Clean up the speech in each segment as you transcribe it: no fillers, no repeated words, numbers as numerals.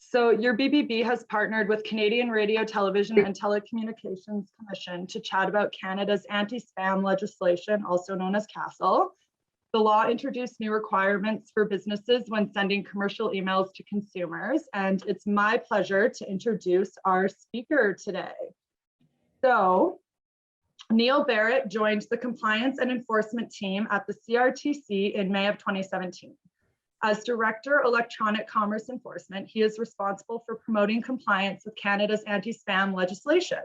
So your BBB has partnered with Canadian Radio, Television and Telecommunications Commission to chat about Canada's anti-spam legislation, also known as CASL. The law introduced new requirements for businesses when sending commercial emails to consumers, and it's my pleasure to introduce our speaker today. So, Neil Barratt joined the compliance and enforcement team at the CRTC in May of 2017. As Director, Electronic Commerce Enforcement, he is responsible for promoting compliance with Canada's anti-spam legislation,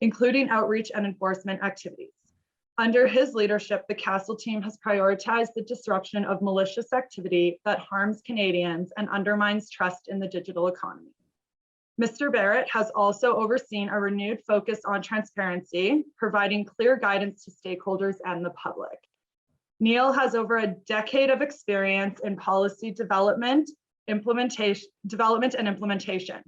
including outreach and enforcement activities. Under his leadership, the CASL team has prioritized the disruption of malicious activity that harms Canadians and undermines trust in the digital economy. Mr. Barratt has also overseen a renewed focus on transparency, providing clear guidance to stakeholders and the public. Neil has over a decade of experience in policy development and implementation.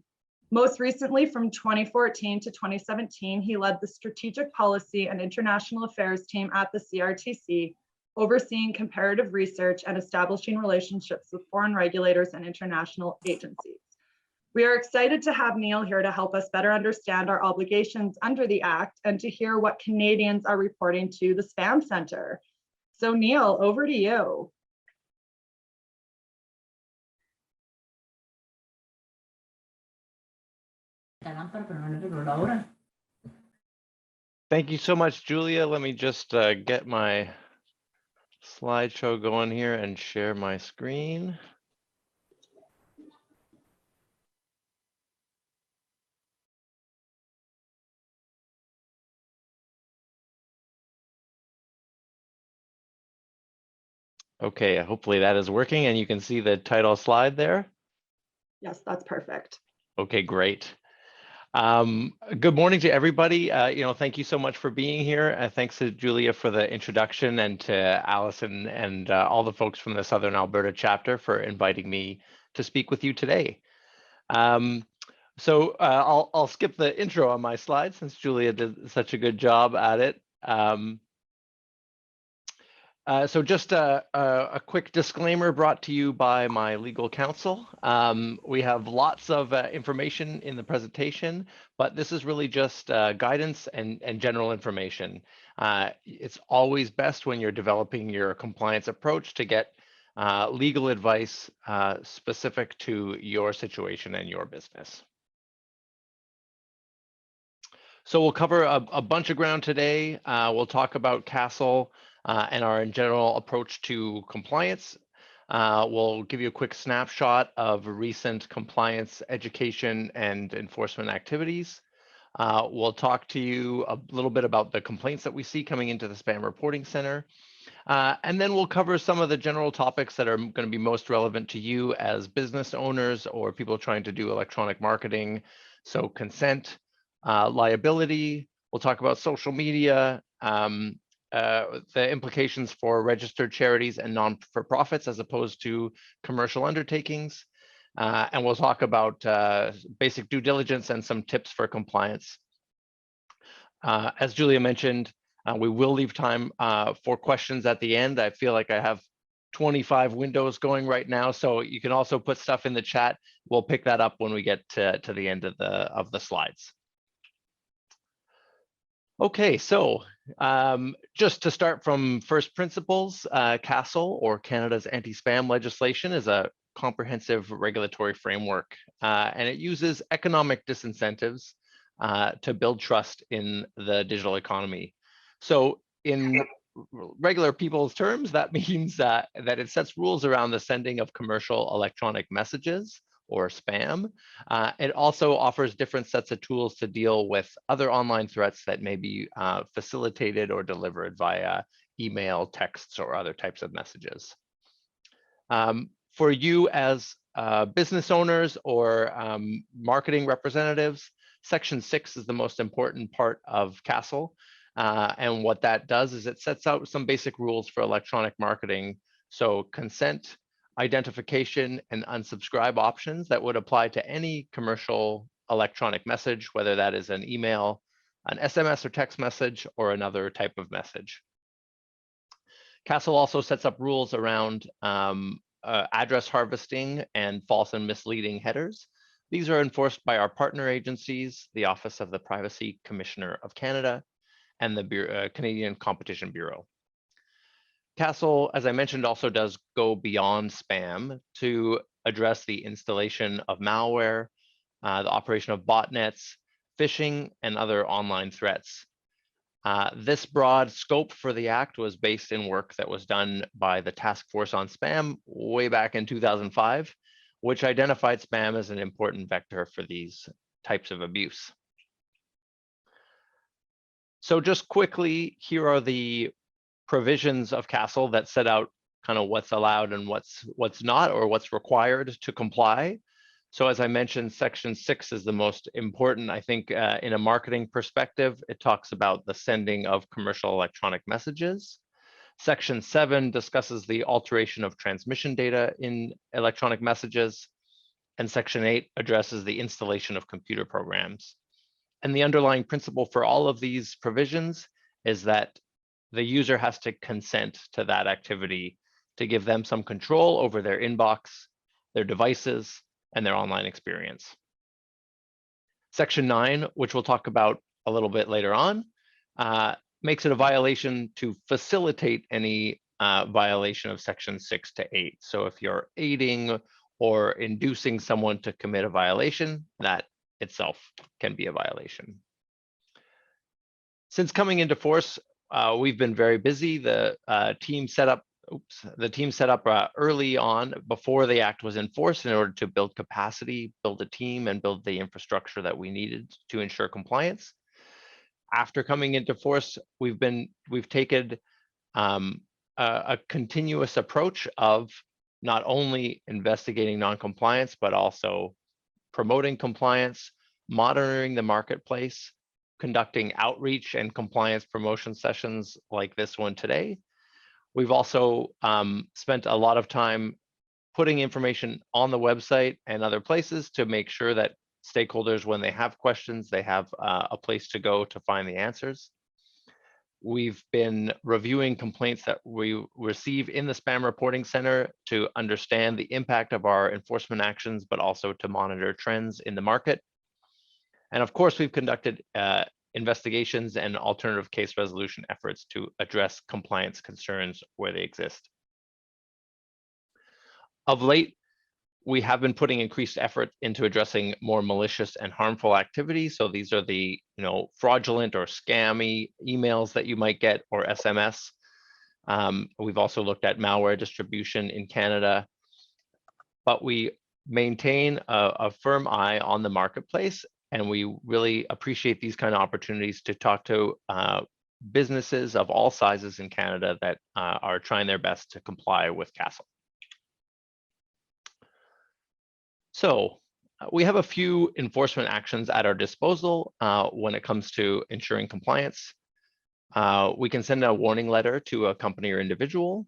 Most recently, from 2014 to 2017, he led the Strategic Policy and International Affairs team at the CRTC, overseeing comparative research and establishing relationships with foreign regulators and international agencies. We are excited to have Neil here to help us better understand our obligations under the Act and to hear what Canadians are reporting to the Spam Center. So Neil, over to you. Thank you so much, Julia. Let me just get my slideshow going here and share my screen. Okay, hopefully that is working and you can see the title slide there. Yes, that's perfect. Okay, great. Good morning to everybody. Thank you so much for being here. Thanks to Julia for the introduction and to Allison and all the folks from the Southern Alberta chapter for inviting me to speak with you today. I'll skip the intro on my slide since Julia did such a good job at it. So just a quick disclaimer brought to you by my legal counsel. We have lots of information in the presentation, but this is really just guidance and general information. It's always best when you're developing your compliance approach to get legal advice specific to your situation and your business. So we'll cover a bunch of ground today. We'll talk about CASL and our general approach to compliance. We'll give you a quick snapshot of recent compliance education and enforcement activities. We'll talk to you a little bit about the complaints that we see coming into the Spam Reporting Center. And then we'll cover some of the general topics that are going to be most relevant to you as business owners or people trying to do electronic marketing. So consent, liability, we'll talk about social media, the implications for registered charities and non-for-profits as opposed to commercial undertakings. And we'll talk about basic due diligence and some tips for compliance. As Julia mentioned, we will leave time for questions at the end. I feel like I have 25 windows going right now, so you can also put stuff in the chat. We'll pick that up when we get to the end of the slides. Okay, so just to start from first principles, CASL, or Canada's anti-spam legislation, is a comprehensive regulatory framework, and it uses economic disincentives to build trust in the digital economy. So in regular people's terms, that means that it sets rules around the sending of commercial electronic messages, or spam. It also offers different sets of tools to deal with other online threats that may be facilitated or delivered via email, texts, or other types of messages. For you as business owners or marketing representatives, Section 6 is the most important part of CASL. And what that does is it sets out some basic rules for electronic marketing. So consent, identification, and unsubscribe options that would apply to any commercial electronic message, whether that is an email, an SMS or text message, or another type of message. CASL also sets up rules around address harvesting and false and misleading headers. These are enforced by our partner agencies, the Office of the Privacy Commissioner of Canada and the Canadian Competition Bureau. CASL, as I mentioned, also does go beyond spam to address the installation of malware, the operation of botnets, phishing, and other online threats. This broad scope for the Act was based in work that was done by the Task Force on Spam way back in 2005, which identified spam as an important vector for these types of abuse. So just quickly, here are the provisions of CASL that set out kind of what's allowed and what's not, or what's required to comply. So as I mentioned, Section 6 is the most important, I think, in a marketing perspective. It talks about the sending of commercial electronic messages. Section 7 discusses the alteration of transmission data in electronic messages. And Section 8 addresses the installation of computer programs. And the underlying principle for all of these provisions is that the user has to consent to that activity to give them some control over their inbox, their devices, and their online experience. Section 9, which we'll talk about a little bit later on, makes it a violation to facilitate any violation of Section 6 to 8. So if you're aiding or inducing someone to commit a violation, that itself can be a violation. Since coming into force, we've been very busy. The team set up early on before the Act was enforced in order to build capacity, build a team, and build the infrastructure that we needed to ensure compliance. After coming into force, we've taken a continuous approach of not only investigating non-compliance, but also promoting compliance, monitoring the marketplace, conducting outreach and compliance promotion sessions like this one today. We've also spent a lot of time putting information on the website and other places to make sure that stakeholders, when they have questions, they have a place to go to find the answers. We've been reviewing complaints that we receive in the Spam Reporting Center to understand the impact of our enforcement actions, but also to monitor trends in the market. And of course, we've conducted investigations and alternative case resolution efforts to address compliance concerns where they exist. Of late, we have been putting increased effort into addressing more malicious and harmful activity. So these are the fraudulent or scammy emails that you might get, or SMS. We've also looked at malware distribution in Canada, but we maintain a firm eye on the marketplace, and we really appreciate these kind of opportunities to talk to businesses of all sizes in Canada that are trying their best to comply with CASL. So we have a few enforcement actions at our disposal when it comes to ensuring compliance. We can send a warning letter to a company or individual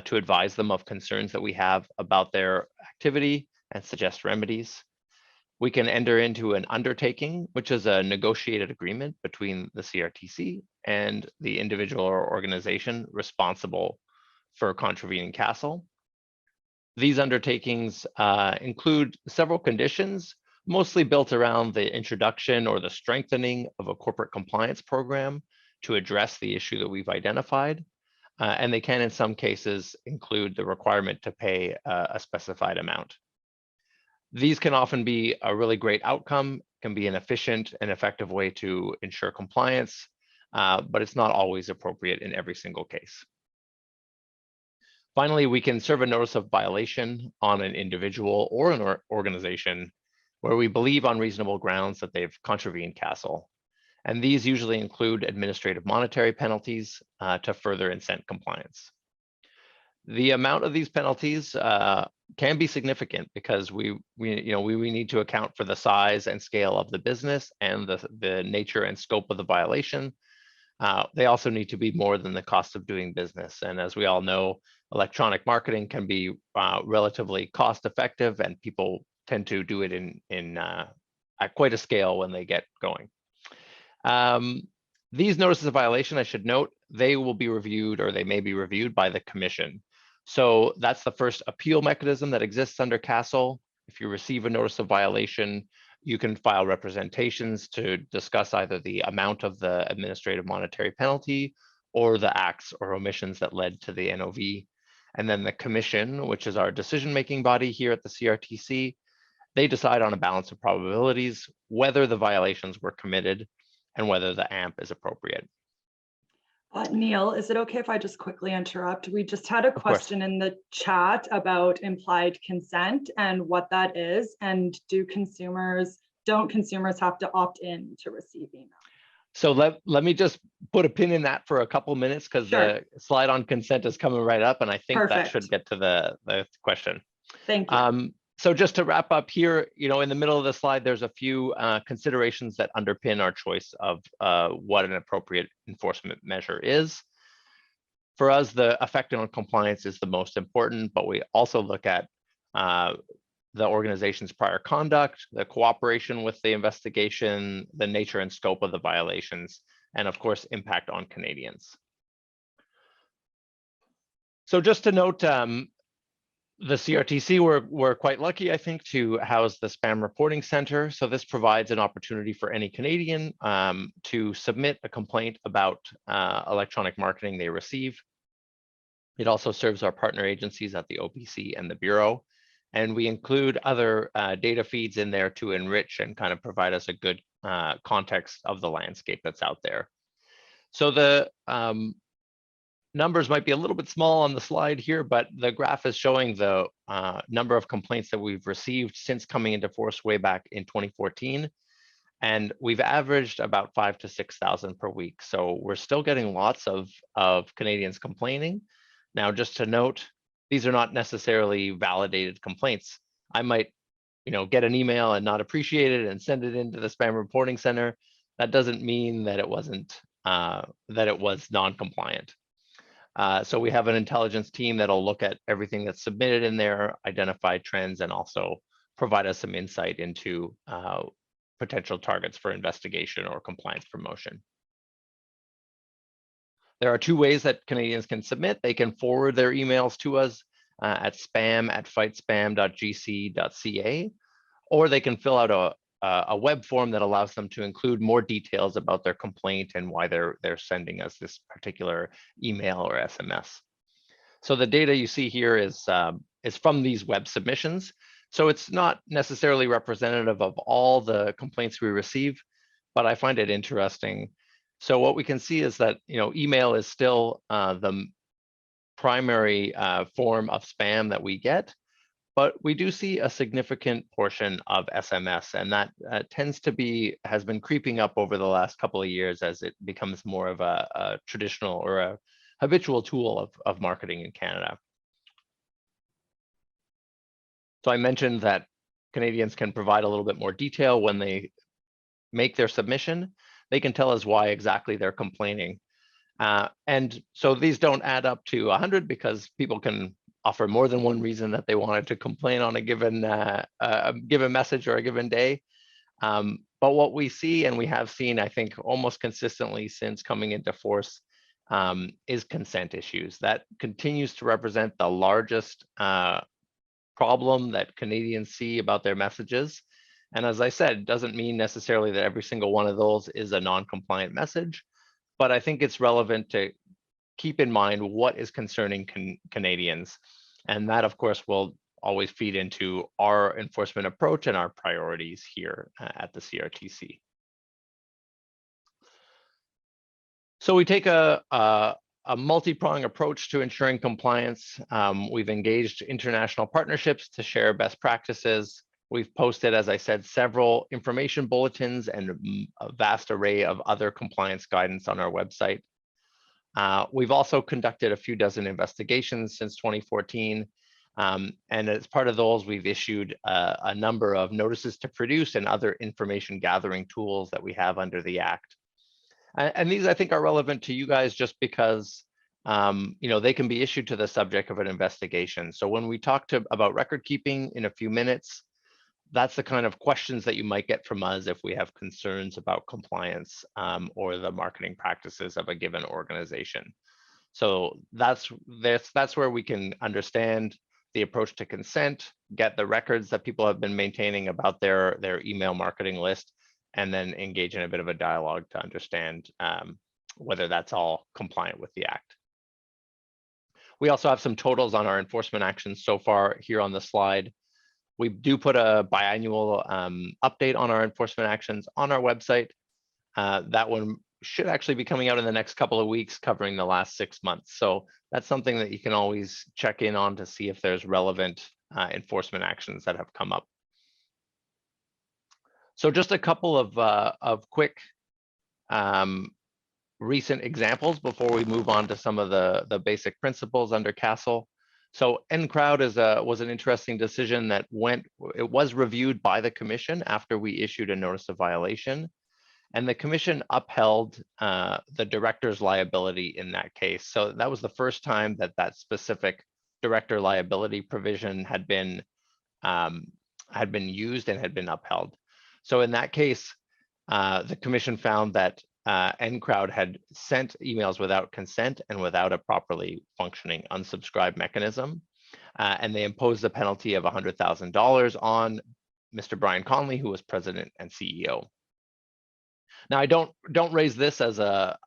to advise them of concerns that we have about their activity and suggest remedies. We can enter into an undertaking, which is a negotiated agreement between the CRTC and the individual or organization responsible for contravening CASL. These undertakings include several conditions, mostly built around the introduction or the strengthening of a corporate compliance program to address the issue that we've identified. And they can, in some cases, include the requirement to pay a specified amount. These can often be a really great outcome, can be an efficient and effective way to ensure compliance, but it's not always appropriate in every single case. Finally, we can serve a notice of violation on an individual or an organization where we believe on reasonable grounds that they've contravened CASL. And these usually include administrative monetary penalties to further incent compliance. The amount of these penalties can be significant because we need to account for the size and scale of the business and the nature and scope of the violation. They also need to be more than the cost of doing business. And as we all know, electronic marketing can be relatively cost effective, and people tend to do it at quite a scale when they get going. These notices of violation, I should note, they will be reviewed, or they may be reviewed by the Commission. So that's the first appeal mechanism that exists under CASL. if you receive a notice of violation, you can file representations to discuss either the amount of the administrative monetary penalty or the acts or omissions that led to the NOV. And then the commission, which is our decision-making body here at the CRTC, they decide on a balance of probabilities whether the violations were committed and whether the AMP is appropriate. Neil, is it okay if I just quickly interrupt? We just had a course. question in the chat about implied consent and what that is, and don't consumers have to opt in to receive email? So let me just put a pin in that for a couple minutes, because Sure. the slide on consent is coming right up, and I think that Perfect. should get to the question. Thank you. So just to wrap up here, in the middle of the slide, there's a few considerations that underpin our choice of what an appropriate enforcement measure is. For us, the effect on compliance is the most important, but we also look at the organization's prior conduct, the cooperation with the investigation, the nature and scope of the violations, and of course, impact on Canadians. So just to note, the CRTC, we're quite lucky, I think, to house the Spam Reporting Center. So this provides an opportunity for any Canadian to submit a complaint about electronic marketing they receive. It also serves our partner agencies at the OPC and the Bureau. And we include other data feeds in there to enrich and kind of provide us a good context of the landscape that's out there. So the numbers might be a little bit small on the slide here, but the graph is showing the number of complaints that we've received since coming into force way back in 2014. And we've averaged about 5,000 to 6,000 per week. So we're still getting lots of Canadians complaining. Now, just to note, these are not necessarily validated complaints. I might, get an email and not appreciate it and send it into the Spam Reporting Center. That doesn't mean that it wasn't, that it was non-compliant. So we have an intelligence team that'll look at everything that's submitted in there, identify trends, and also provide us some insight into potential targets for investigation or compliance promotion. There are two ways that Canadians can submit. They can forward their emails to us at spam@fightspam.gc.ca, or they can fill out a web form that allows them to include more details about their complaint and why they're sending us this particular email or SMS. So the data you see here is from these web submissions. So it's not necessarily representative of all the complaints we receive, but I find it interesting. So what we can see is that email is still the primary form of spam that we get. But we do see a significant portion of SMS, and that has been creeping up over the last couple of years as it becomes more of a traditional or a habitual tool of marketing in Canada. So I mentioned that Canadians can provide a little bit more detail when they make their submission. They can tell us why exactly they're complaining. And so these don't add up to 100 because people can offer more than one reason that they wanted to complain on a given message or a given day. But what we see, and we have seen, I think, almost consistently since coming into force, is consent issues. That continues to represent the largest problem that Canadians see about their messages. And as I said, doesn't mean necessarily that every single one of those is a non-compliant message, but I think it's relevant to keep in mind what is concerning Canadians. And that, of course, will always feed into our enforcement approach and our priorities here at the CRTC. So we take a multi-pronged approach to ensuring compliance. We've engaged international partnerships to share best practices. We've posted, as I said, several information bulletins and a vast array of other compliance guidance on our website. We've also conducted a few dozen investigations since 2014. And as part of those, we've issued a number of notices to produce and other information gathering tools that we have under the Act. And these, I think, are relevant to you guys just because they can be issued to the subject of an investigation. So when we talk about record keeping in a few minutes, that's the kind of questions that you might get from us if we have concerns about compliance or the marketing practices of a given organization. So that's where we can understand the approach to consent, get the records that people have been maintaining about their email marketing list, and then engage in a bit of a dialogue to understand whether that's all compliant with the Act. We also have some totals on our enforcement actions so far here on the slide. We do put a biannual update on our enforcement actions on our website. That one should actually be coming out in the next couple of weeks, covering the last 6 months. So that's something that you can always check in on to see if there's relevant enforcement actions that have come up. So just a couple of quick recent examples before we move on to some of the basic principles under CASL. So NCrowd was an interesting decision that was reviewed by the Commission after we issued a notice of violation. And the Commission upheld the director's liability in that case. So that was the first time that that specific director liability provision had been used and had been upheld. So in that case, the Commission found that NCrowd had sent emails without consent and without a properly functioning unsubscribe mechanism. And they imposed a penalty of $100,000 on Mr. Brian Conley, who was president and CEO. Now, I don't raise this as to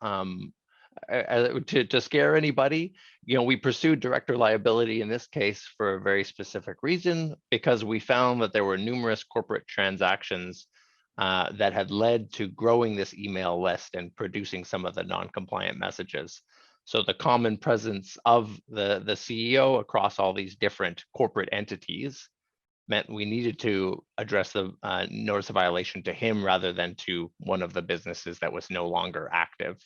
scare anybody. You know, we pursued director liability in this case for a very specific reason, because we found that there were numerous corporate transactions that had led to growing this email list and producing some of the non-compliant messages. So the common presence of the CEO across all these different corporate entities meant we needed to address the notice of violation to him rather than to one of the businesses that was no longer active.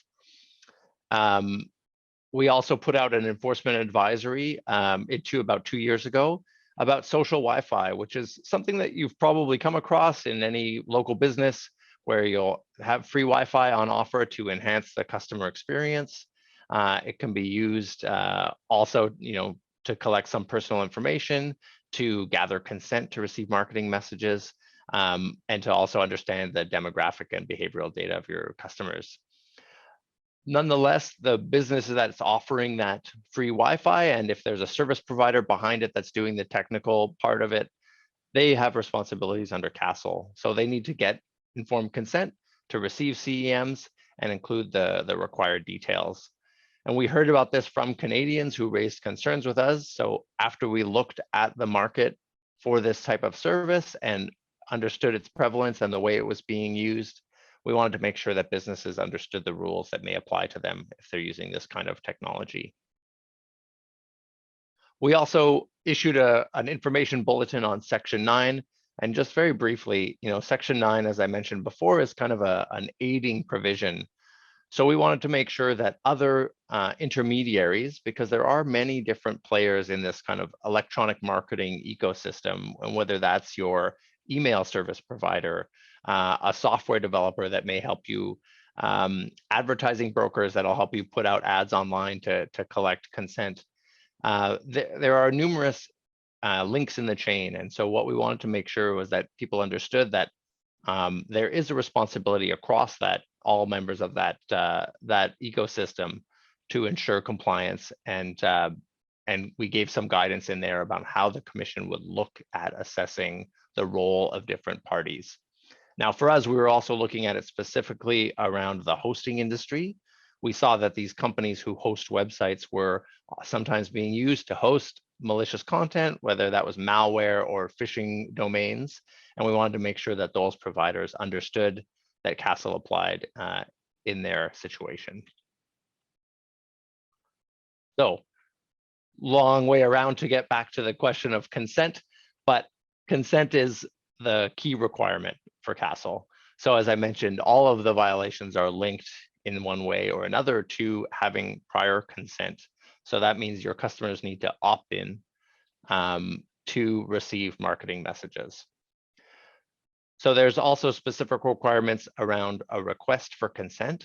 We also put out an enforcement advisory about 2 years ago about social Wi-Fi, which is something that you've probably come across in any local business where you'll have free Wi-Fi on offer to enhance the customer experience. It can be used also, to collect some personal information, to gather consent to receive marketing messages, and to also understand the demographic and behavioral data of your customers. Nonetheless, the business that's offering that free Wi-Fi, and if there's a service provider behind it that's doing the technical part of it, they have responsibilities under CASL. So they need to get informed consent to receive CEMs and include the required details. And we heard about this from Canadians who raised concerns with us. So after we looked at the market for this type of service and understood its prevalence and the way it was being used, we wanted to make sure that businesses understood the rules that may apply to them if they're using this kind of technology. We also issued an information bulletin on Section 9. And just very briefly, Section 9, as I mentioned before, is kind of an aiding provision. So we wanted to make sure that other intermediaries, because there are many different players in this kind of electronic marketing ecosystem, and whether that's your email service provider, a software developer that may help you, advertising brokers that'll help you put out ads online to collect consent. There are numerous links in the chain. And so what we wanted to make sure was that people understood that there is a responsibility across all members of that ecosystem to ensure compliance. And we gave some guidance in there about how the Commission would look at assessing the role of different parties. Now, for us, we were also looking at it specifically around the hosting industry. We saw that these companies who host websites were sometimes being used to host malicious content, whether that was malware or phishing domains. And we wanted to make sure that those providers understood that CASL applied in their situation. So, long way around to get back to the question of consent, but consent is the key requirement for CASL. So as I mentioned, all of the violations are linked in one way or another to having prior consent. So that means your customers need to opt in to receive marketing messages. So there's also specific requirements around a request for consent.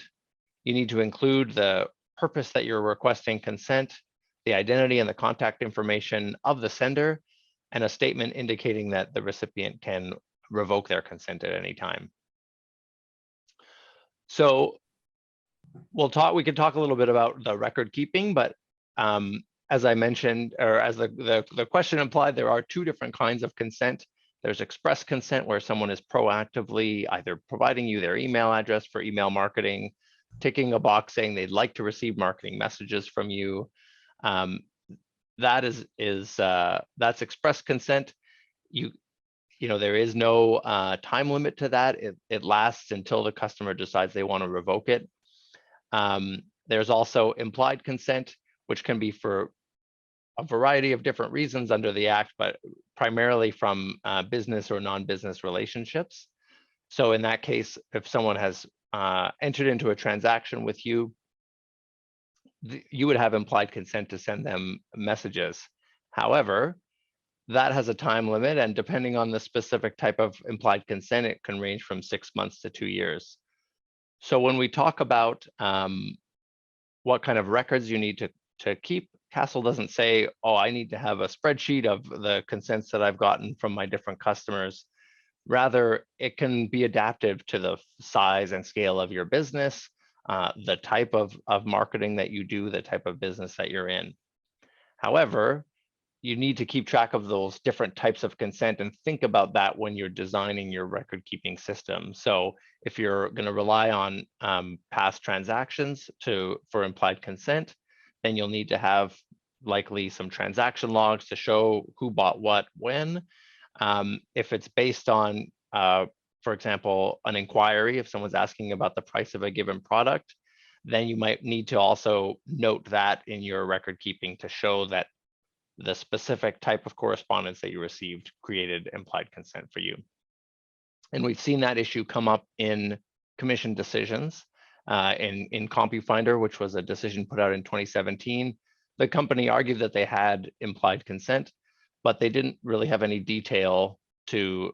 You need to include the purpose that you're requesting consent, the identity and the contact information of the sender, and a statement indicating that the recipient can revoke their consent at any time. So we could talk a little bit about the record keeping, but as I mentioned, or as the question implied, there are two different kinds of consent. There's express consent, where someone is proactively either providing you their email address for email marketing, ticking a box saying they'd like to receive marketing messages from you. That's express consent. There is no time limit to that. It lasts until the customer decides they want to revoke it. There's also implied consent, which can be for a variety of different reasons under the Act, but primarily from business or non-business relationships. So in that case, if someone has entered into a transaction with you, you would have implied consent to send them messages. However, that has a time limit, and depending on the specific type of implied consent, it can range from 6 months to 2 years. So when we talk about what kind of records you need to keep, CASL doesn't say, oh, I need to have a spreadsheet of the consents that I've gotten from my different customers. Rather, it can be adaptive to the size and scale of your business, the type of marketing that you do, the type of business that you're in. However, you need to keep track of those different types of consent and think about that when you're designing your record keeping system. So if you're going to rely on past transactions for implied consent, then you'll need to have likely some transaction logs to show who bought what when. If it's based on, for example, an inquiry, if someone's asking about the price of a given product, then you might need to also note that in your record keeping to show that the specific type of correspondence that you received created implied consent for you. And we've seen that issue come up in commission decisions. In CompuFinder, which was a decision put out in 2017, the company argued that they had implied consent, but they didn't really have any detail to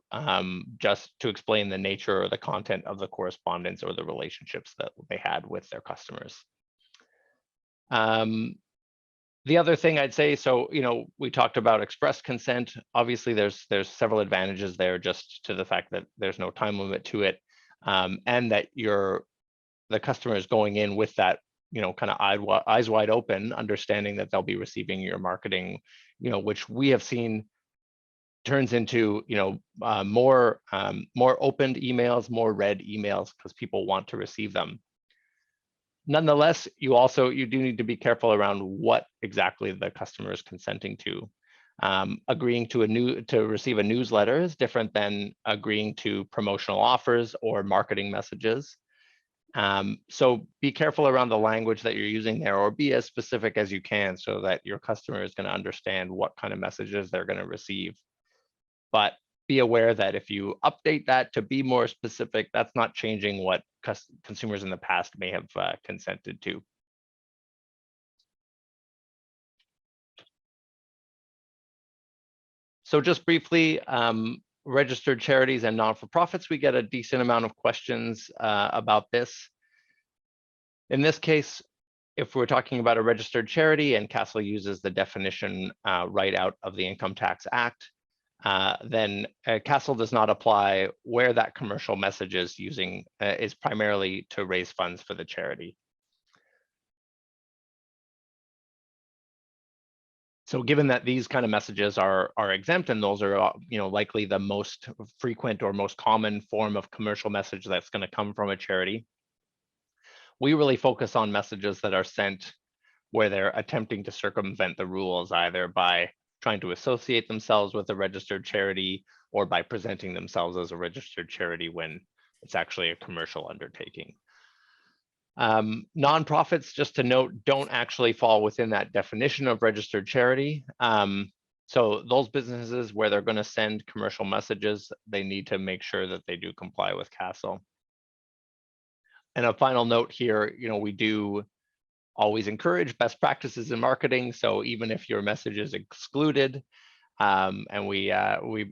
just to explain the nature or the content of the correspondence or the relationships that they had with their customers. The other thing I'd say, so we talked about express consent. Obviously, there's several advantages there, just to the fact that there's no time limit to it, and that the customer is going in with that kind of eyes wide open, understanding that they'll be receiving your marketing, which we have seen turns into more opened emails, more read emails, because people want to receive them. Nonetheless, you do need to be careful around what exactly the customer is consenting to. Agreeing to receive a newsletter is different than agreeing to promotional offers or marketing messages. So be careful around the language that you're using there, or be as specific as you can so that your customer is going to understand what kind of messages they're going to receive. But be aware that if you update that to be more specific, that's not changing what consumers in the past may have consented to. So just briefly, registered charities and non-for-profits, we get a decent amount of questions about this. In this case, if we're talking about a registered charity and CASL uses the definition right out of the Income Tax Act, then CASL does not apply where that commercial message is primarily to raise funds for the charity. So given that these kind of messages are exempt, and those are likely the most frequent or most common form of commercial message that's going to come from a charity, we really focus on messages that are sent where they're attempting to circumvent the rules, either by trying to associate themselves with a registered charity or by presenting themselves as a registered charity when it's actually a commercial undertaking. Nonprofits, just to note, don't actually fall within that definition of registered charity. So those businesses where they're going to send commercial messages, they need to make sure that they do comply with CASL. And a final note here, we do always encourage best practices in marketing. So even if your message is excluded, and we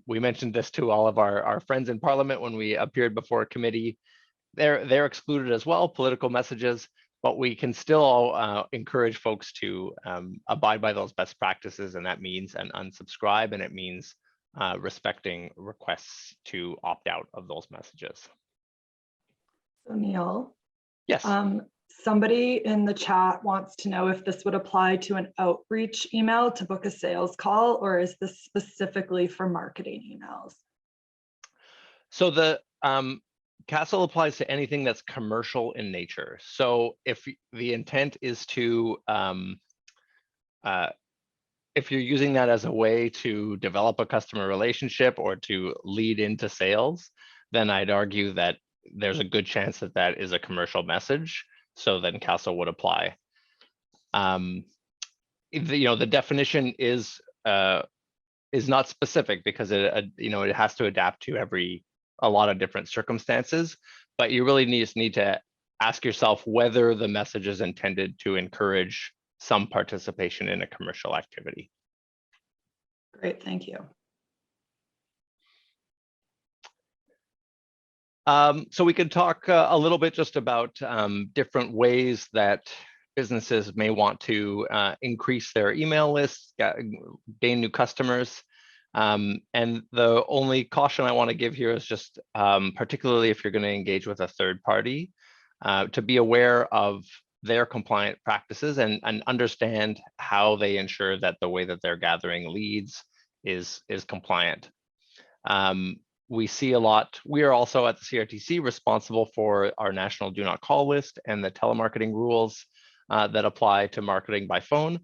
mentioned this to all of our friends in Parliament when we appeared before a committee, they're excluded as well, political messages, but we can still encourage folks to abide by those best practices, and that means an unsubscribe, and it means respecting requests to opt out of those messages. So Neil, yes, Somebody in the chat wants to know if this would apply to an outreach email to book a sales call, or is this specifically for marketing emails? So the CASL applies to anything that's commercial in nature. So if the intent is to, if you're using that as a way to develop a customer relationship or to lead into sales, then I'd argue that there's a good chance that that is a commercial message. So then CASL would apply. The definition is not specific because it has to adapt to a lot of different circumstances, but you really need to ask yourself whether the message is intended to encourage some participation in a commercial activity. Great, thank you. So we could talk a little bit just about different ways that businesses may want to increase their email lists, gain new customers. And the only caution I want to give here is just particularly if you're going to engage with a third party, to be aware of their compliant practices and understand how they ensure that the way that they're gathering leads is compliant. We see a lot. We are also at the CRTC responsible for our national do not call list and the telemarketing rules that apply to marketing by phone.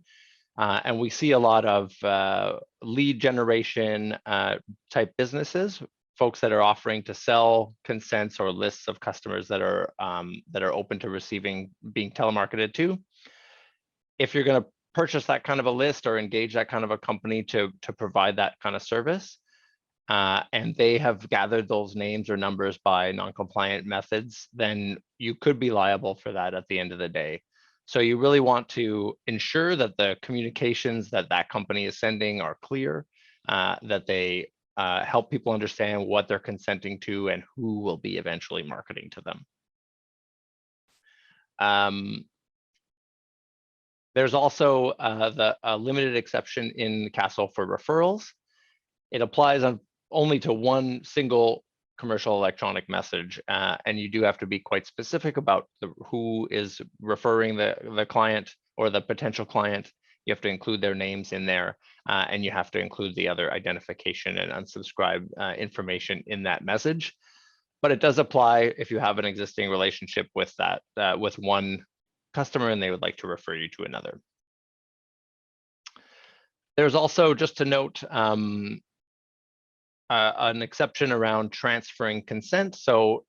And we see a lot of lead generation type businesses, folks that are offering to sell consents or lists of customers that are open to being telemarketed to. If you're going to purchase that kind of a list or engage that kind of a company to provide that kind of service, and they have gathered those names or numbers by non-compliant methods, then you could be liable for that at the end of the day. So you really want to ensure that the communications that company is sending are clear, that they help people understand what they're consenting to and who will be eventually marketing to them. There's also a limited exception in CASL for referrals. It applies only to one single commercial electronic message, and you do have to be quite specific about who is referring the client or the potential client. You have to include their names in there, and you have to include the other identification and unsubscribe information in that message. But it does apply if you have an existing relationship with with one customer and they would like to refer you to another. There's also, just to note, an exception around transferring consent. So,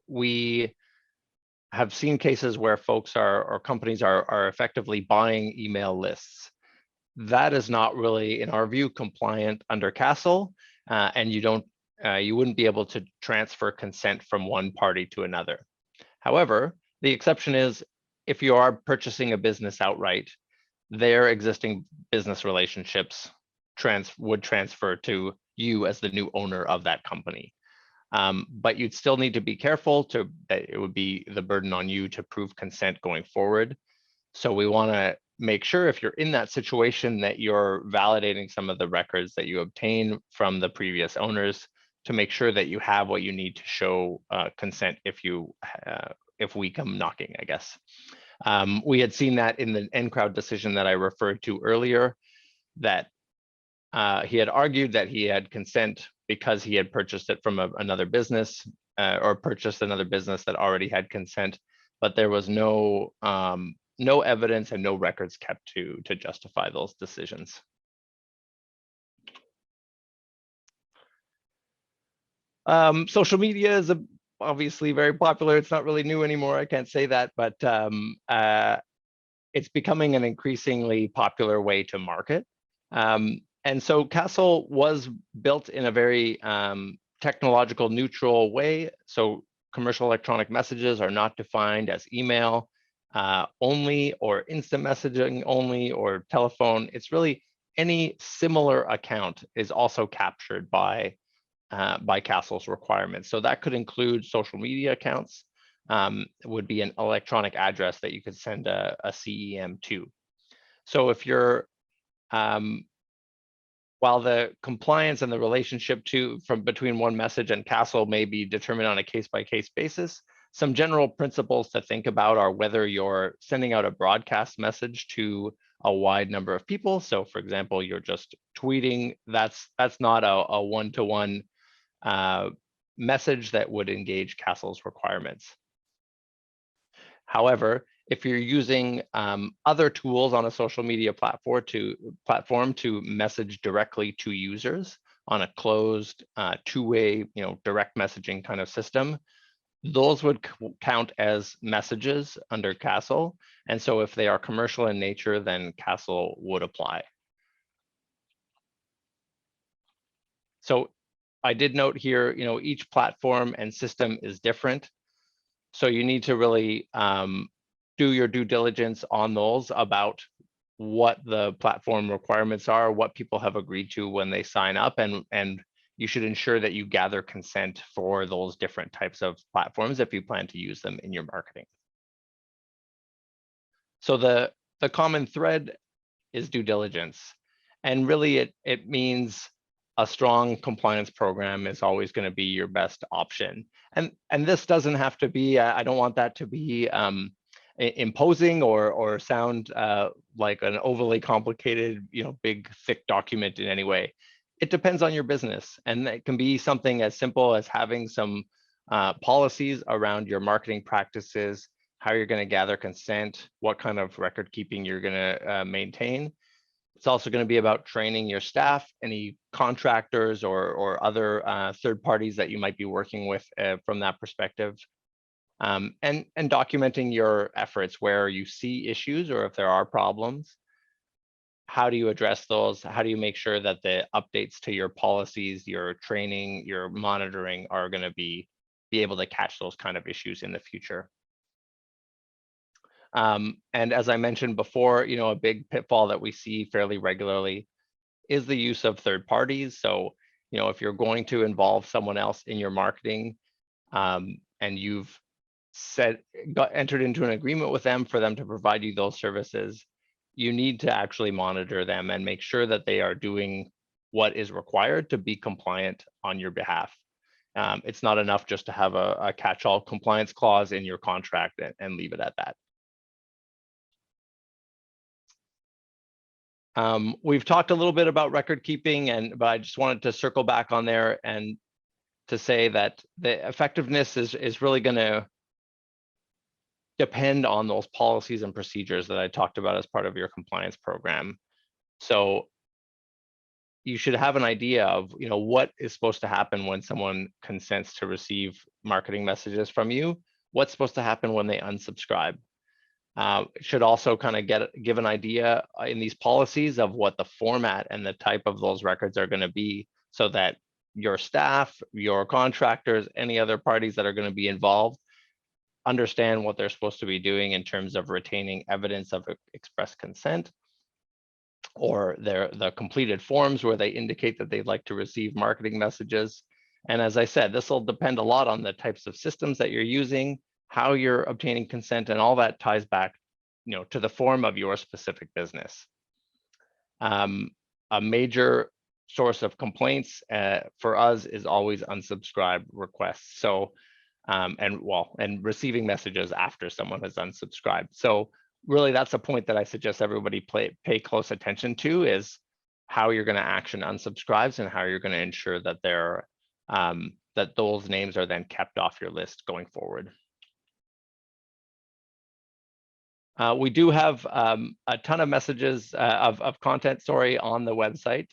we have seen cases where folks or companies are effectively buying email lists. That is not really, in our view, compliant under CASL, and you wouldn't be able to transfer consent from one party to another. However, the exception is if you are purchasing a business outright, their existing business relationships would transfer to you as the new owner of that company. But you'd still need to be careful that it would be the burden on you to prove consent going forward. So we want to make sure if you're in that situation that you're validating some of the records that you obtain from the previous owners to make sure that you have what you need to show consent if we come knocking, I guess. We had seen that in the NCrowd decision that I referred to earlier, that he had argued that he had consent because he had purchased it from another business or purchased another business that already had consent, but there was no evidence and no records kept to justify those decisions. Social media is obviously very popular. It's not really new anymore. I can't say that, but it's becoming an increasingly popular way to market. And so CASL was built in a very technological neutral way. So commercial electronic messages are not defined as email only or instant messaging only or telephone. It's really any similar account is also captured by CASL's requirements. So that could include social media accounts. Would be an electronic address that you could send a CEM to. So if you're while the compliance and the relationship between one message and CASL may be determined on a case-by-case basis, Some general principles to think about are whether you're sending out a broadcast message to a wide number of people. So for example, you're just tweeting, that's not a one-to-one message that would engage CASL's requirements. However, if you're using other tools on a social media platform to message directly to users on a closed two-way, direct messaging kind of system, those would count as messages under CASL. And so if they are commercial in nature, then CASL would apply. So I did note here, each platform and system is different. So you need to really do your due diligence on those about what the platform requirements are, what people have agreed to when they sign up, and you should ensure that you gather consent for those different types of platforms if you plan to use them in your marketing. So the common thread is due diligence. And really it means a strong compliance program is always going to be your best option. And this doesn't have to be, I don't want that to be imposing or sound like an overly complicated, big, thick document in any way. It depends on your business, and it can be something as simple as having some policies around your marketing practices, how you're going to gather consent, what kind of record keeping you're going to maintain. It's also going to be about training your staff, any contractors or other third parties that you might be working with from that perspective. And documenting your efforts where you see issues or if there are problems. How do you address those? How do you make sure that the updates to your policies, your training, your monitoring are going to be able to catch those kind of issues in the future? And as I mentioned before, a big pitfall that we see fairly regularly is the use of third parties. So, if you're going to involve someone else in your marketing, and you've entered into an agreement with them for them to provide you those services, you need to actually monitor them and make sure that they are doing what is required to be compliant on your behalf. It's not enough just to have a catch-all compliance clause in your contract and leave it at that. We've talked a little bit about record keeping, but I just wanted to circle back on there and to say that the effectiveness is really going to depend on those policies and procedures that I talked about as part of your compliance program. So you should have an idea of what is supposed to happen when someone consents to receive marketing messages from you. What's supposed to happen when they unsubscribe? It should also kind of give an idea in these policies of what the format and the type of those records are going to be, so that your staff, your contractors, any other parties that are going to be involved understand what they're supposed to be doing in terms of retaining evidence of express consent, or the completed forms where they indicate that they'd like to receive marketing messages. And as I said, this will depend a lot on the types of systems that you're using, how you're obtaining consent, and all that ties back, to the form of your specific business. A major source of complaints for us is always unsubscribe requests. So, and receiving messages after someone has unsubscribed. So really, that's a point that I suggest everybody pay close attention to, is how you're going to action unsubscribes and how you're going to ensure that that those names are then kept off your list going forward. We do have a ton of messages of content, on the website,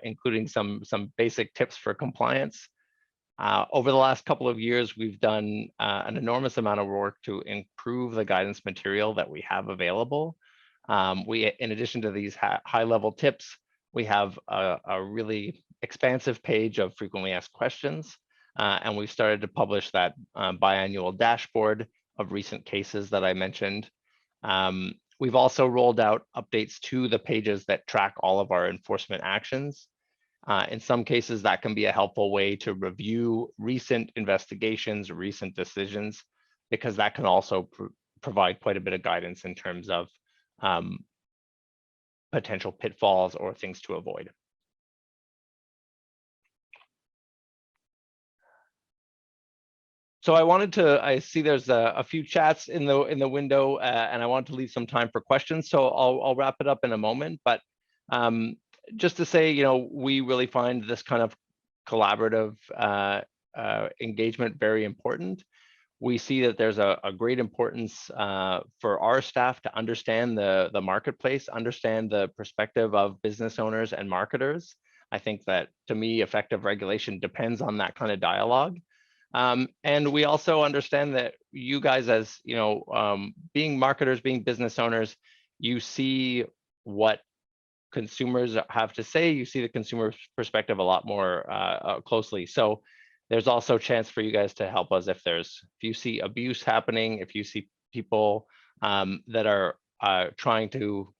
including some basic tips for compliance. Over the last couple of years, we've done an enormous amount of work to improve the guidance material that we have available. In addition to these high-level tips, we have a really expansive page of frequently asked questions, and we've started to publish that biannual dashboard of recent cases that I mentioned. We've also rolled out updates to the pages that track all of our enforcement actions. In some cases, that can be a helpful way to review recent investigations, recent decisions, because that can also provide quite a bit of guidance in terms of potential pitfalls or things to avoid. So I see there's a few chats in the window, and I want to leave some time for questions. So I'll wrap it up in a moment. But just to say, we really find this kind of collaborative engagement very important. We see that there's a great importance for our staff to understand the marketplace, understand the perspective of business owners and marketers. I think that, to me, effective regulation depends on that kind of dialogue. And we also understand that you guys, as being marketers, being business owners, you see what consumers have to say. You see the consumer perspective a lot more closely. So there's also a chance for you guys to help us if you see abuse happening, if you see people that are trying to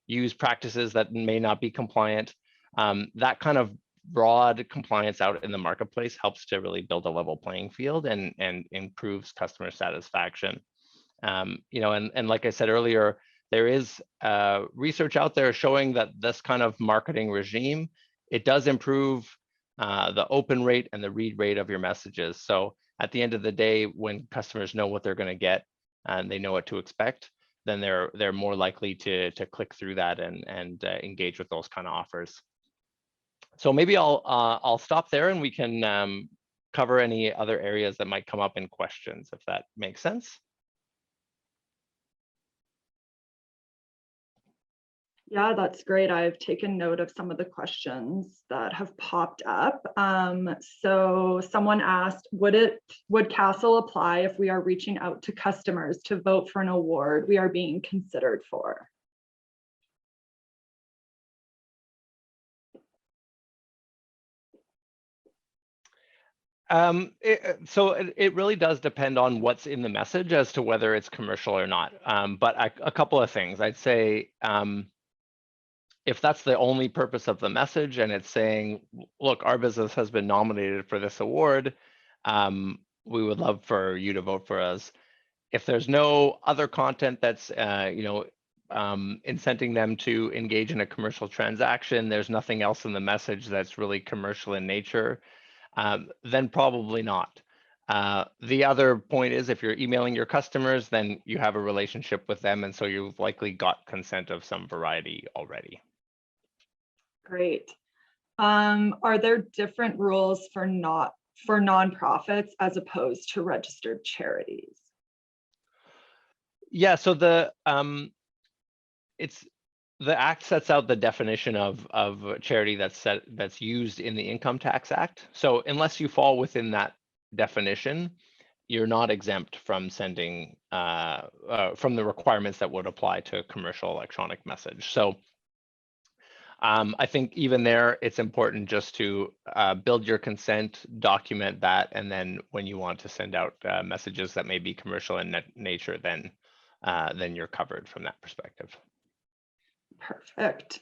use practices that may not be compliant. That kind of broad compliance out in the marketplace helps to really build a level playing field and improves customer satisfaction. And like I said earlier, there is research out there showing that this kind of marketing regime, it does improve the open rate and the read rate of your messages. So at the end of the day, when customers know what they're going to get and they know what to expect, then they're more likely to click through that and engage with those kind of offers. So maybe I'll stop there, and we can cover any other areas that might come up in questions, if that makes sense. Yeah, that's great. I've taken note of some of the questions that have popped up. So someone asked, would CASL apply if we are reaching out to customers to vote for an award we are being considered for? So it really does depend on what's in the message as to whether it's commercial or not. But a couple of things. I'd say if that's the only purpose of the message and it's saying, look, our business has been nominated for this award, we would love for you to vote for us. If there's no other content that's incenting them to engage in a commercial transaction, there's nothing else in the message that's really commercial in nature, then probably not. The other point is, if you're emailing your customers, then you have a relationship with them, and so you've likely got consent of some variety already. Great. Are there different rules for nonprofits as opposed to registered charities? Yeah, so the Act sets out the definition of charity that's used in the Income Tax Act. So unless you fall within that definition, you're not exempt from sending from the requirements that would apply to a commercial electronic message. So I think even there, it's important just to build your consent, document that, and then when you want to send out messages that may be commercial in nature, then you're covered from that perspective. Perfect.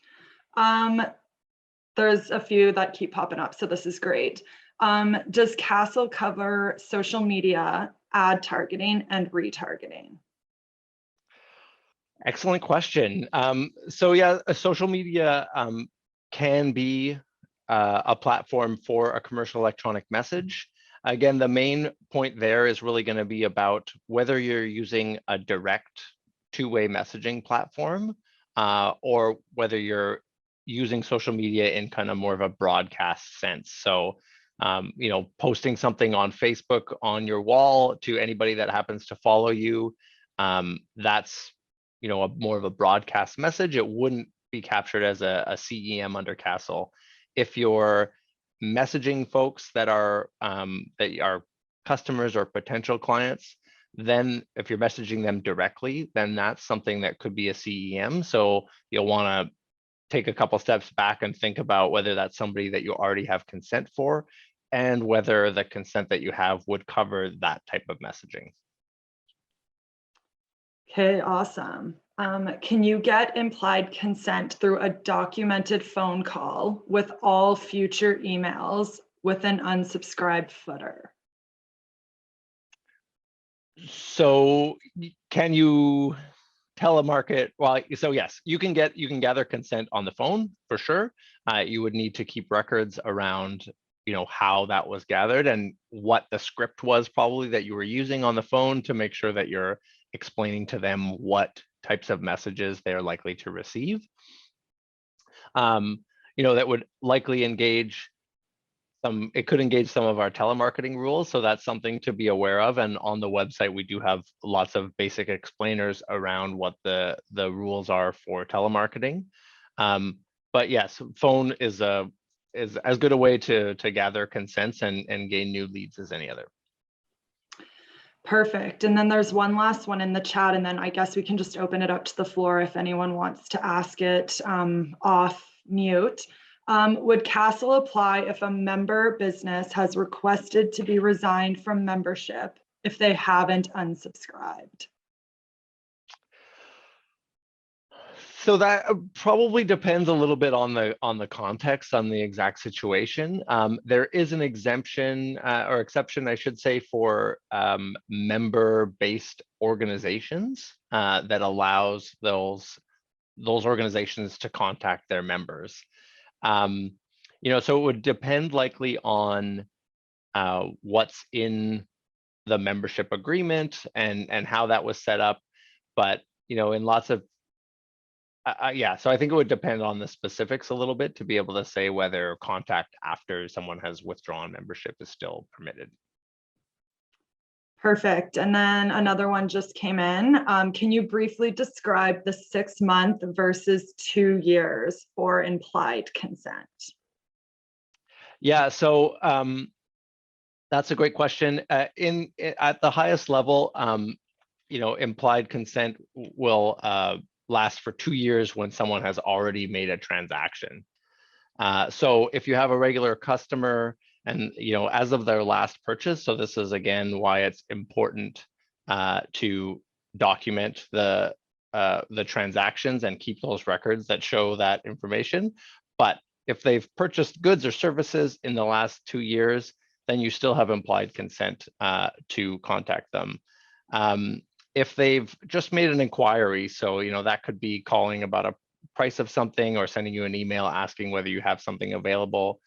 There's a few that keep popping up, so this is great. Does CASL cover social media, ad targeting, and retargeting? Excellent question. So yeah, social media can be a platform for a commercial electronic message. Again, the main point there is really going to be about whether you're using a direct two-way messaging platform or whether you're using social media in kind of more of a broadcast sense. So, posting something on Facebook on your wall to anybody that happens to follow you, that's more of a broadcast message. It wouldn't be captured as a CEM under CASL. If you're messaging folks that are customers or potential clients, then if you're messaging them directly, then that's something that could be a CEM. So you'll want to take a couple steps back and think about whether that's somebody that you already have consent for, and whether the consent that you have would cover that type of messaging. Okay, awesome. Can you get implied consent through a documented phone call with all future emails with an unsubscribed footer? So can you telemarket? Well, so yes, you can gather consent on the phone for sure. You would need to keep records around how that was gathered and what the script was probably that you were using on the phone to make sure that you're explaining to them what types of messages they're likely to receive. That would likely engage it could engage some of our telemarketing rules. So that's something to be aware of. And on the website, we do have lots of basic explainers around what the rules are for telemarketing. But yes, phone is as good a way to gather consents and gain new leads as any other. Perfect. And then there's one last one in the chat, and then I guess we can just open it up to the floor if anyone wants to ask it off mute. Would CASL apply if a member business has requested to be resigned from membership if they haven't unsubscribed? So that probably depends a little bit on the context, on the exact situation. There is an exemption or exception, I should say, for member-based organizations that allows those organizations to contact their members. So it would depend likely on what's in the membership agreement and how that was set up. But in lots of yeah, so I think it would depend on the specifics a little bit to be able to say whether contact after someone has withdrawn membership is still permitted. Perfect. And then another one just came in. Can you briefly describe the 6-month versus 2 years for implied consent? Yeah, so that's a great question. At the highest level, implied consent will last for 2 years when someone has already made a transaction. So if you have a regular customer and, as of their last purchase, so this is again why it's important to document the transactions and keep those records that show that information. But if they've purchased goods or services in the last 2 years, then you still have implied consent to contact them. If they've just made an inquiry, so that could be calling about a price of something or sending you an email asking whether you have something available,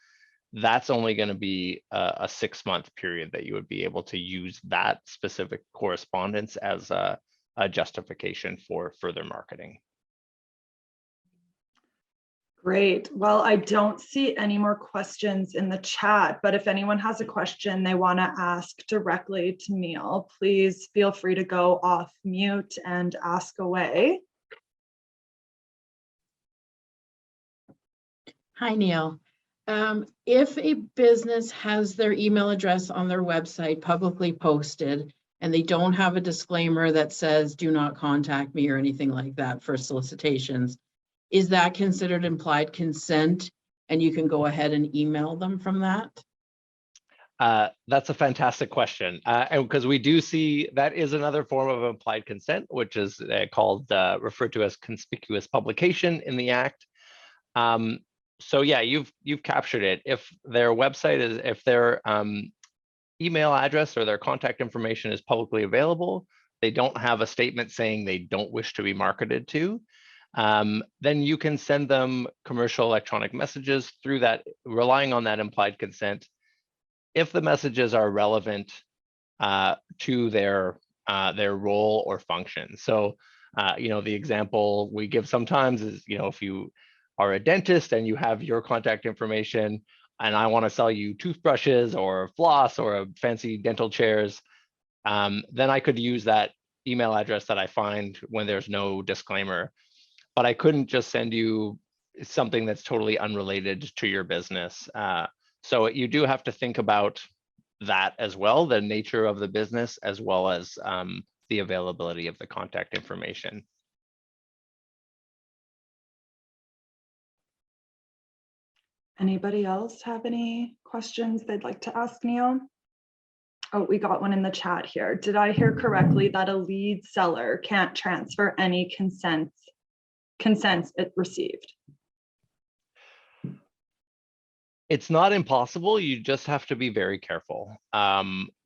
that's only going to be a 6-month period that you would be able to use that specific correspondence as a justification for further marketing. Great. Well, I don't see any more questions in the chat, but if anyone has a question they want to ask directly to Neil, please feel free to go off mute and ask away. Hi, Neil. If a business has their email address on their website publicly posted and they don't have a disclaimer that says do not contact me or anything like that for solicitations, is that considered implied consent and you can go ahead and email them from that? That's a fantastic question. And because we do see that is another form of implied consent, which is referred to as conspicuous publication in the Act. So yeah, you've captured it. If their website is, if their email address or their contact information is publicly available, they don't have a statement saying they don't wish to be marketed to, then you can send them commercial electronic messages through that, relying on that implied consent, if the messages are relevant to their role or function. So, the example we give sometimes is, if you are a dentist and you have your contact information, and I want to sell you toothbrushes or floss or fancy dental chairs, then I could use that email address that I find when there's no disclaimer. But I couldn't just send you something that's totally unrelated to your business. So you do have to think about that as well, the nature of the business, as well as the availability of the contact information. Anybody else have any questions they'd like to ask Neil? Oh, we got one in the chat here. Did I hear correctly that a lead seller can't transfer any consents it received? It's not impossible, you just have to be very careful.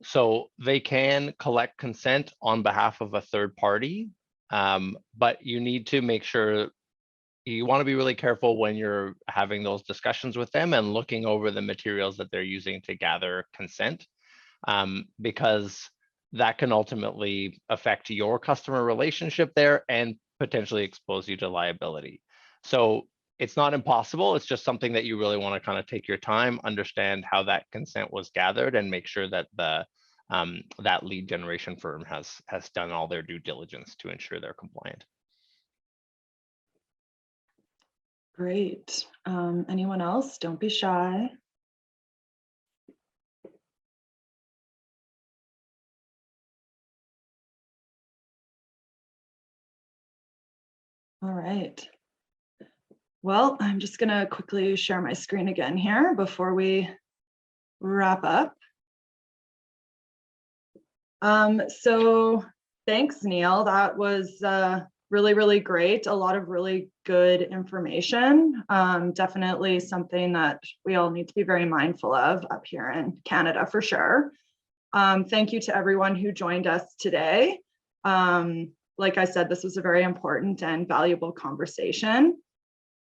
So they can collect consent on behalf of a third party, but you need to make sure you want to be really careful when you're having those discussions with them and looking over the materials that they're using to gather consent, because that can ultimately affect your customer relationship there and potentially expose you to liability. So it's not impossible. It's just something that you really want to kind of take your time, understand how that consent was gathered, and make sure that the that lead generation firm has done all their due diligence to ensure they're compliant. Great. Anyone else? Don't be shy. All right. Well, I'm just going to quickly share my screen again here before we wrap up. So thanks, Neil. That was really, really great. A lot of really good information. Definitely something that we all need to be very mindful of up here in Canada for sure. Thank you to everyone who joined us today. Like I said, this was a very important and valuable conversation.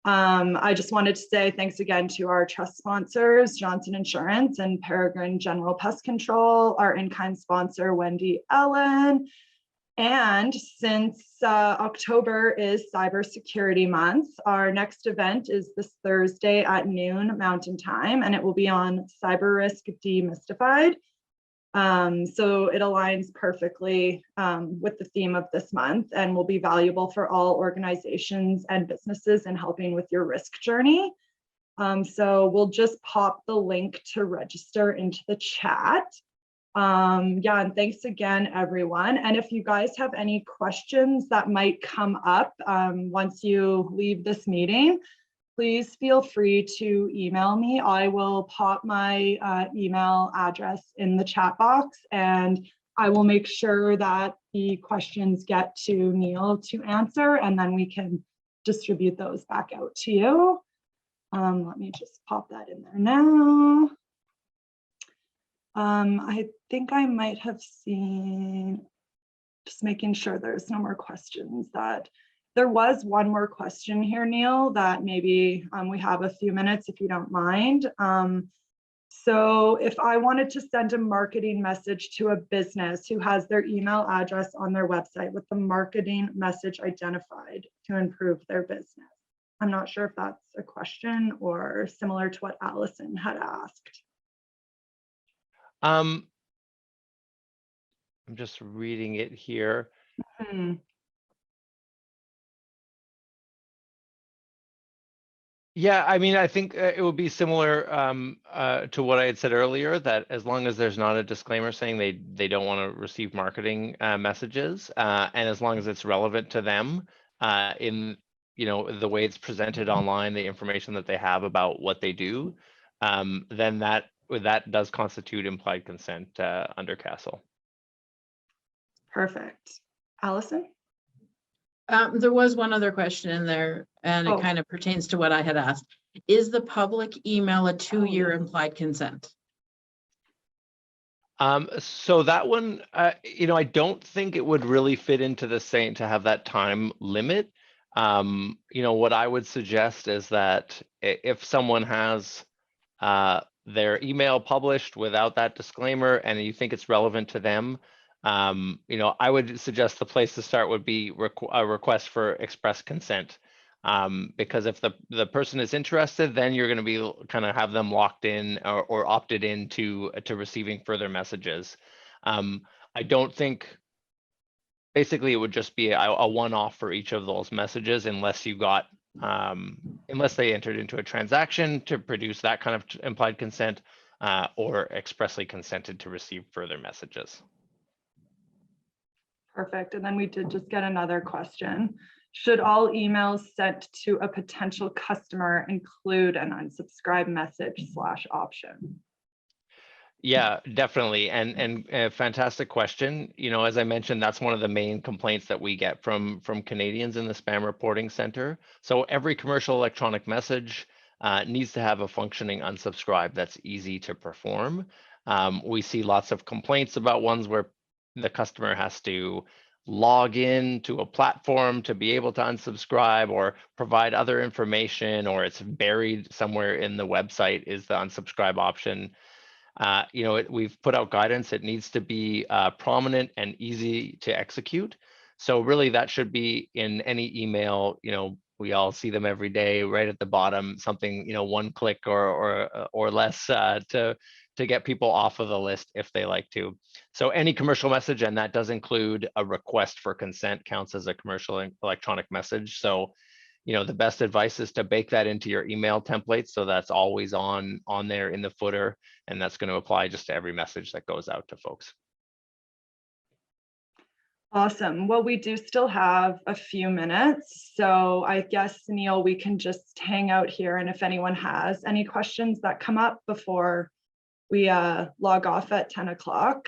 I just wanted to say thanks again to our trust sponsors, Johnson Insurance and Peregrine General Pest Control, our in-kind sponsor, Wendy Ellen. And since October is Cybersecurity Month, our next event is this Thursday at noon Mountain Time, and it will be on cyber risk demystified. So it aligns perfectly with the theme of this month and will be valuable for all organizations and businesses in helping with your risk journey. So we'll just pop the link to register into the chat. Yeah, and thanks again, everyone. And if you guys have any questions that might come up once you leave this meeting, please feel free to email me. I will pop my email address in the chat box, and I will make sure that the questions get to Neil to answer, and then we can distribute those back out to you. Let me just pop that in there now. I think I might have seen, just making sure there's no more questions. That there was one more question here, Neil, that maybe we have a few minutes if you don't mind. So if I wanted to send a marketing message to a business who has their email address on their website with the marketing message identified to improve their business, I'm not sure if that's a question or similar to what Allison had asked. I'm just reading it here. Yeah, I mean, I think it would be similar to what I had said earlier, that as long as there's not a disclaimer saying they don't want to receive marketing messages, and as long as it's relevant to them in the way it's presented online, the information that they have about what they do, then that does constitute implied consent under CASL. Perfect. Allison? There was one other question in there, and it kind of pertains to what I had asked. Is the public email a 2-year implied consent? So that one, I don't think it would really fit into the saying to have that time limit. What I would suggest is that if someone has their email published without that disclaimer and you think it's relevant to them, I would suggest the place to start would be a request for express consent, because if the person is interested, then you're going to be kind of have them locked in or opted into receiving further messages. I don't think, basically it would just be a one-off for each of those messages unless you got unless they entered into a transaction to produce that kind of implied consent, or expressly consented to receive further messages. Perfect. And then we did just get another question. Should all emails sent to a potential customer include an unsubscribe message / option? Yeah, definitely. And a fantastic question. As I mentioned, that's one of the main complaints that we get from Canadians in the Spam Reporting Center. So every commercial electronic message needs to have a functioning unsubscribe that's easy to perform. We see lots of complaints about ones where the customer has to log in to a platform to be able to unsubscribe or provide other information, or it's buried somewhere in the website, is the unsubscribe option. We've put out guidance. It needs to be prominent and easy to execute. So really that should be in any email. We all see them every day, right at the bottom, something, one click or less to get people off of the list if they like to. So any commercial message, and that does include a request for consent, counts as a commercial electronic message. So, the best advice is to bake that into your email template, so that's always on there in the footer, and that's going to apply just to every message that goes out to folks. Awesome. Well, we do still have a few minutes, so I guess, Neil, we can just hang out here, and if anyone has any questions that come up before we log off at 10 o'clock,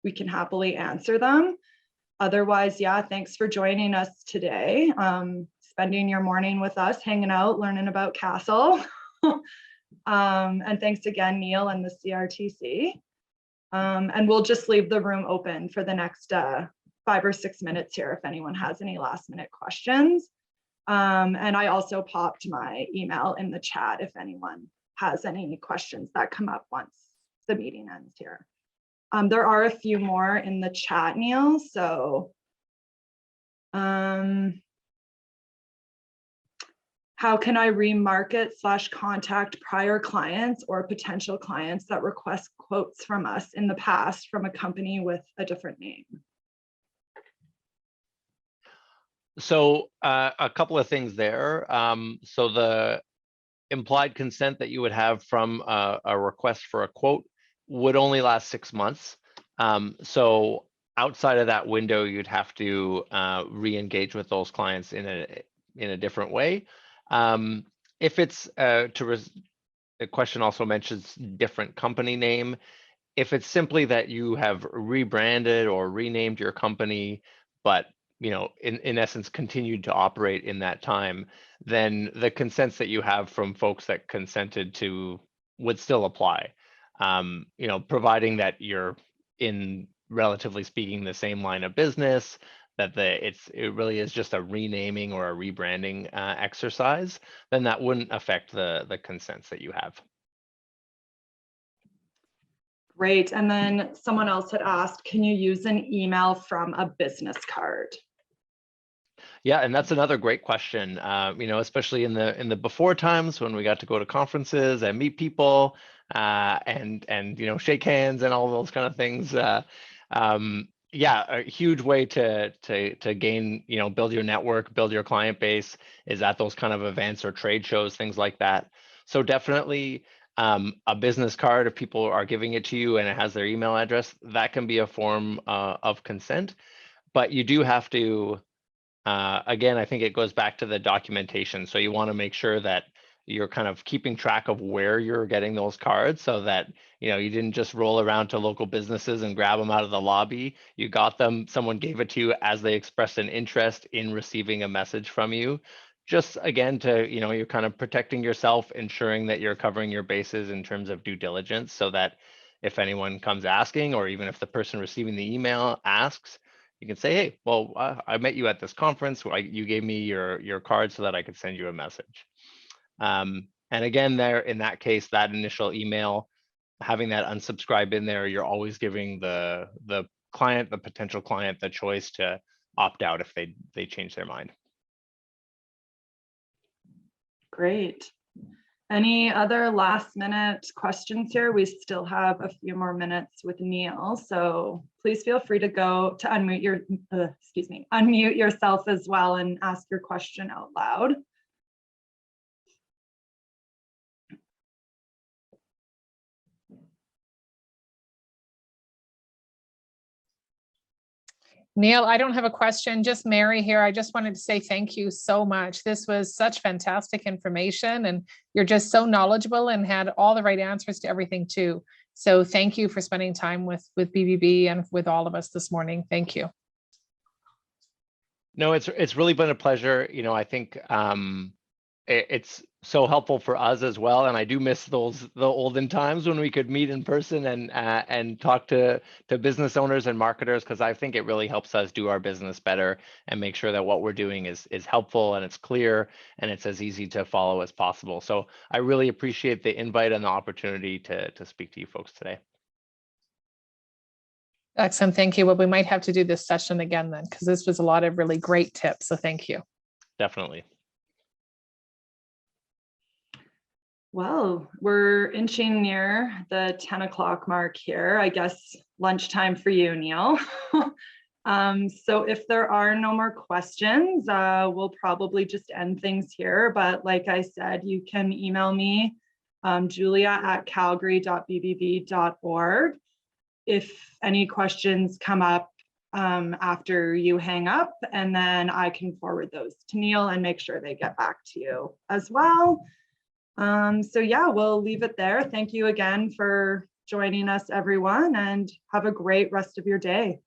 we can happily answer them. Otherwise, yeah, thanks for joining us today, spending your morning with us, hanging out, learning about CASL. And thanks again, Neil and the CRTC. And we'll just leave the room open for the next 5 or 6 minutes here if anyone has any last minute questions. And I also popped my email in the chat if anyone has any questions that come up once the meeting ends here. There are a few more in the chat, Neil. So how can I remarket/contact prior clients or potential clients that request quotes from us in the past from a company with a different name? So a couple of things there. So the implied consent that you would have from a request for a quote would only last 6 months. So outside of that window, you'd have to re-engage with those clients in a different way. If it's the question also mentions different company name. If it's simply that you have rebranded or renamed your company, but in essence continued to operate in that time, then the consents that you have from folks that consented to would still apply. Providing that you're in, relatively speaking, the same line of business, that it really is just a renaming or a rebranding exercise, then that wouldn't affect the consents that you have. Great. And then someone else had asked, can you use an email from a business card? Yeah, and that's another great question. Especially in the before times when we got to go to conferences and meet people and shake hands and all those kind of things. Yeah, a huge way to gain, build your network, build your client base is at those kind of events or trade shows, things like that. So definitely a business card, if people are giving it to you and it has their email address, that can be a form of consent. But you do have to, again, I think it goes back to the documentation. So you want to make sure that you're kind of keeping track of where you're getting those cards, so that you didn't just roll around to local businesses and grab them out of the lobby. You got them, someone gave it to you as they expressed an interest in receiving a message from you. Just again, to you're kind of protecting yourself, ensuring that you're covering your bases in terms of due diligence, so that if anyone comes asking, or even if the person receiving the email asks, you can say, hey, well, I met you at this conference. You gave me your card so that I could send you a message. And again, there, in that case, that initial email, having that unsubscribe in there, you're always giving the client, the potential client, the choice to opt out if they change their mind. Great. Any other last minute questions here? We still have a few more minutes with Neil, so please feel free to unmute unmute yourself as well and ask your question out loud. Neil, I don't have a question, just Mary here. I just wanted to say thank you so much. This was such fantastic information, and you're just so knowledgeable and had all the right answers to everything too. So thank you for spending time with BBB and with all of us this morning. Thank you. No, it's really been a pleasure. I think it's so helpful for us as well. And I do miss the olden times when we could meet in person and talk to business owners and marketers, because I think it really helps us do our business better and make sure that what we're doing is helpful and it's clear and it's as easy to follow as possible. So I really appreciate the invite and the opportunity to speak to you folks today. Excellent, thank you. Well, we might have to do this session again then, because this was a lot of really great tips. So thank you. Definitely. Well, we're inching near the 10 o'clock mark here. I guess lunchtime for you, Neil. So if there are no more questions, we'll probably just end things here. But like I said, you can email me, julia@calgary.bbv.org. If any questions come up after you hang up, and then I can forward those to Neil and make sure they get back to you as well. So yeah, we'll leave it there. Thank you again for joining us, everyone, and have a great rest of your day.